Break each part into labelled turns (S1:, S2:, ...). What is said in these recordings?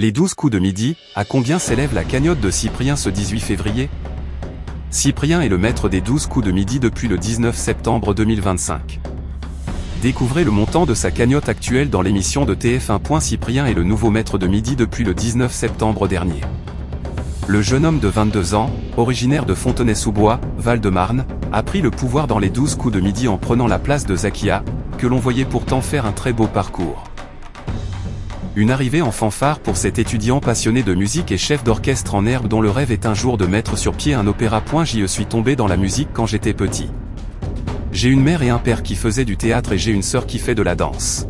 S1: Les 12 coups de midi, à combien s'élève la cagnotte de Cyprien ce 18 février? Cyprien est le maître des 12 coups de midi depuis le 19 septembre 2025. Découvrez le montant de sa cagnotte actuelle dans l'émission de TF1. Cyprien est le nouveau maître de midi depuis le 19 septembre dernier. Le jeune homme de 22 ans, originaire de Fontenay-sous-Bois, Val-de-Marne, a pris le pouvoir dans les 12 coups de midi en prenant la place de Zakia, que l'on voyait pourtant faire un très beau parcours. Une arrivée en fanfare pour cet étudiant passionné de musique et chef d'orchestre en herbe dont le rêve est un jour de mettre sur pied un opéra. J'y suis tombé dans la musique quand j'étais petit. J'ai une mère et un père qui faisaient du théâtre et j'ai une sœur qui fait de la danse.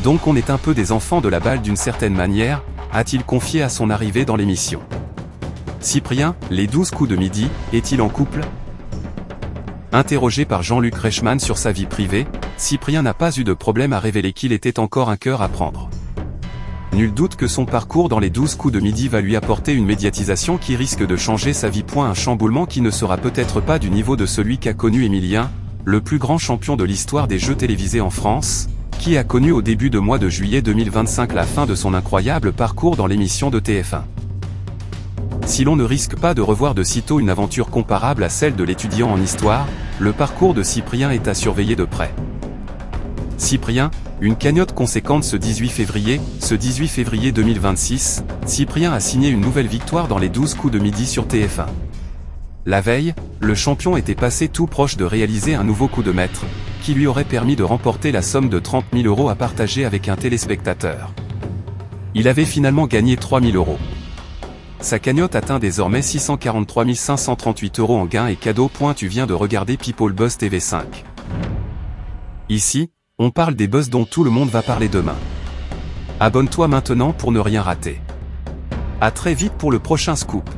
S1: Donc on est un peu des enfants de la balle d'une certaine manière, a-t-il confié à son arrivée dans l'émission. Cyprien, les 12 coups de midi, est-il en couple? Interrogé par Jean-Luc Reichmann sur sa vie privée, Cyprien n'a pas eu de problème à révéler qu'il était encore un cœur à prendre. Nul doute que son parcours dans les 12 coups de midi va lui apporter une médiatisation qui risque de changer sa vie. Un chamboulement qui ne sera peut-être pas du niveau de celui qu'a connu Emilien, le plus grand champion de l'histoire des jeux télévisés en France, qui a connu au début du mois de juillet 2025 la fin de son incroyable parcours dans l'émission de TF1. Si l'on ne risque pas de revoir de sitôt une aventure comparable à celle de l'étudiant en histoire, le parcours de Cyprien est à surveiller de près. Cyprien, une cagnotte conséquente ce 18 février 2026, Cyprien a signé une nouvelle victoire dans les 12 coups de midi sur TF1. La veille, le champion était passé tout proche de réaliser un nouveau coup de maître, qui lui aurait permis de remporter la somme de 30 000 € à partager avec un téléspectateur. Il avait finalement gagné 3 000 €. Sa cagnotte atteint désormais 643 538 € en gains et cadeaux. Tu viens de regarder People Buzz TV5. Ici, on parle des buzz dont tout le monde va parler demain. Abonne-toi maintenant pour ne rien rater. À très vite pour le prochain scoop.